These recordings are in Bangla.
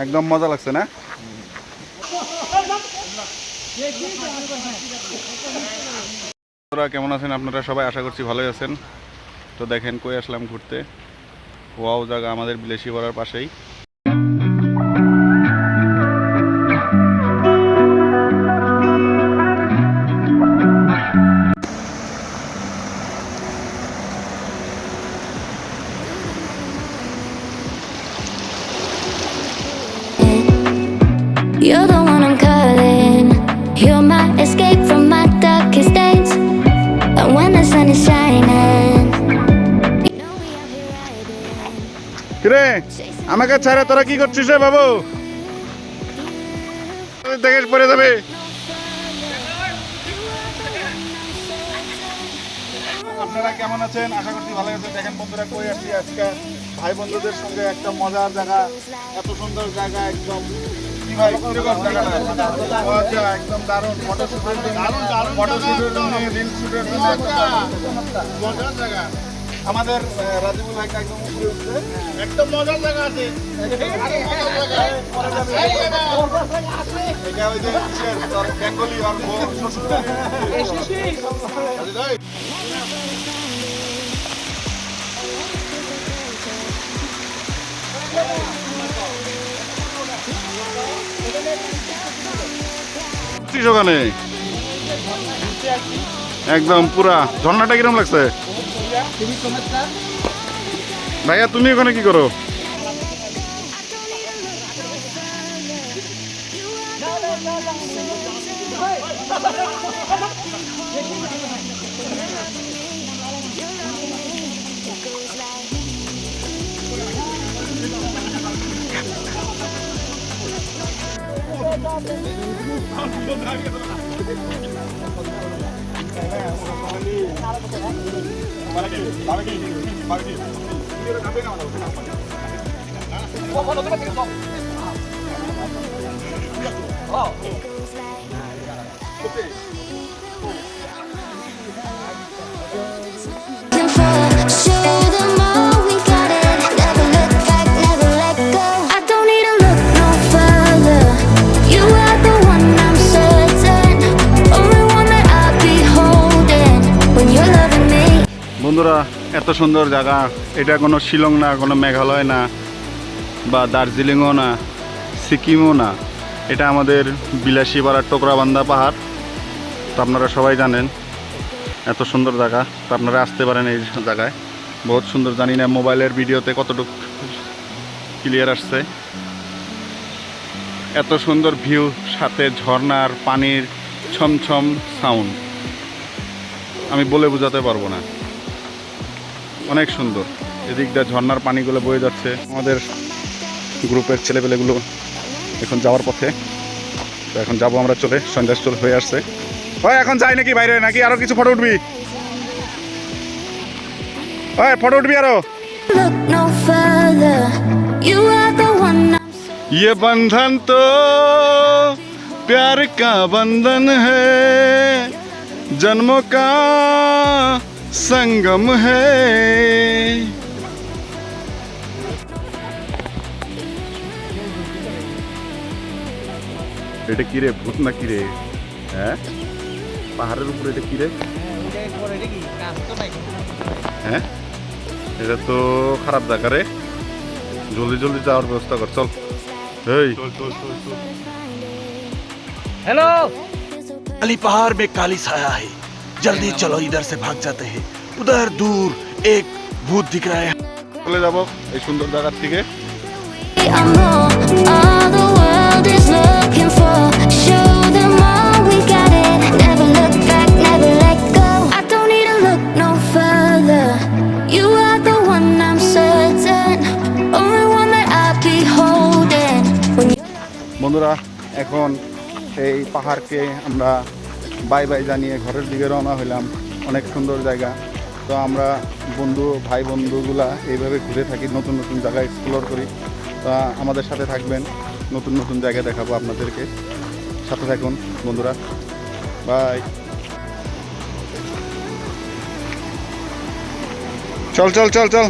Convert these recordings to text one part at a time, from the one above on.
একদম মজা লাগছে না? কেমন আছেন আপনারা সবাই? আশা করছি ভালোই আছেন। তো দেখেন কই আসলাম ঘুরতে। ওয়াও জায়গা আমাদের বিলাসী পাড়ার পাশেই। You're the one I'm calling. You're my escape from my darkest days. And when the sun is shining, you know we out here riding. কিরে আমাকে ছাড়া তোরা কি করছিস রে বাবু? দেখে পড়ে যাবে। আপনারা কেমন আছেন? আশা করছি ভালো আছেন। দেখেন বন্ধুরা কই আসছি আজকে ভাই বন্ধুদের সঙ্গে একটা মজার জায়গা, এত সুন্দর জায়গা, একদম কি ভাই কিরকম জায়গাটা? মজা একদম দারুণ। ফটোশুটের জন্য, ফটোশুটের জন্য, রিল শুটের জন্য মজার জায়গা। আমাদের রাজিবুল ভাইকে একদম উপরে উঠছে, একদম মজার জায়গা আছে। এটা ওই যে বেঙ্গলি আর শ্বশুর ওখানে একদম পুরা ঝর্ণাটা কিরকম লাগছে ভাইয়া? তুমি ওখানে কি করো? Show them all we got it. Never look back, never let go. I don't need to look no further. You are the one I'm certain. Only one that I'll be holding when you're loving me. বন্ধুরা এত সুন্দর জায়গা, এটা কোনো শিলং না, কোনো মেঘালয় না, বা দার্জিলিংও না, সিকিমও না, এটা আমাদের বিলাসী পাড়ার টোকরাবান্ধা পাহাড়। তো আপনারা সবাই জানেন এত সুন্দর জায়গা, তো আপনারা আসতে পারেন এই জায়গায়। বহুত সুন্দর, জানি না মোবাইলের ভিডিওতে কতটুকু ক্লিয়ার আসছে। এত সুন্দর ভিউ, সাথে ঝর্ণার পানির ছমছম সাউন্ড, আমি বলে বোঝাতে পারবো না। অনেক সুন্দর। এদিক দিয়ে ঝর্ণার পানিগুলো বয়ে যাচ্ছে। আমাদের গ্রুপের ছেলেপেলেগুলো এখন যাওয়ার পথে। তো এখন যাবো আমরা, চলে সন্ধ্যা চলে হয়ে আসছে। ওই এখন যাই নাকি বাইরে, নাকি আরো কিছু ফটো উঠবি? ওই ফটো উঠবি আরো? Look no further. You are the one I'm ये बंधन तो प्यार का बंधन है, जन्मों का संगम है। এটা কি রে, ভূত না কি রে? হ্যাঁ, পাহাড়ের উপরে এটা কি রে? হ্যাঁ, এটা তো খারাপ জায়গা রে। জলদি জলদি যাওয়ার ব্যবস্থা কর, চল। এই हेलो। काली पहाड़ में काली साया है, जल्दी चलो इधर से भाग जाते हैं। उधर दूर एक भूत दिख रहा है। চলে যাবো এই সুন্দর জায়গার থেকে। know all the world is looking for. Show them all we got it. Never look back, never let go. I don't need to look no further. You are the one I'm certain. Only one that I'll be holding when you. বন্ধুরা এখন এই পাহাড়কে আমরা বাই বাই জানিয়ে ঘরের দিকে রওনা হইলাম। অনেক সুন্দর জায়গা। তো আমরা ভাই বন্ধুগুলা এইভাবে ঘুরে থাকি, নতুন নতুন জায়গা এক্সপ্লোর করি। তো আমাদের সাথে থাকবেন, নতুন নতুন জায়গা দেখাবো আপনাদেরকে। সাথে থাকুন বন্ধুরা, বাই। চল চল চল চল।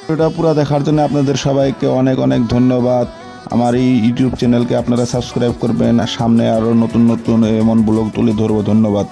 ভিডিওটা পুরো দেখার জন্য আপনাদের সবাইকে অনেক অনেক ধন্যবাদ। আমার এই ইউটিউব চ্যানেলকে আপনারা সাবস্ক্রাইব করবেন, আর সামনে আরও নতুন নতুন এমন ব্লগ তুলে ধরবো। ধন্যবাদ।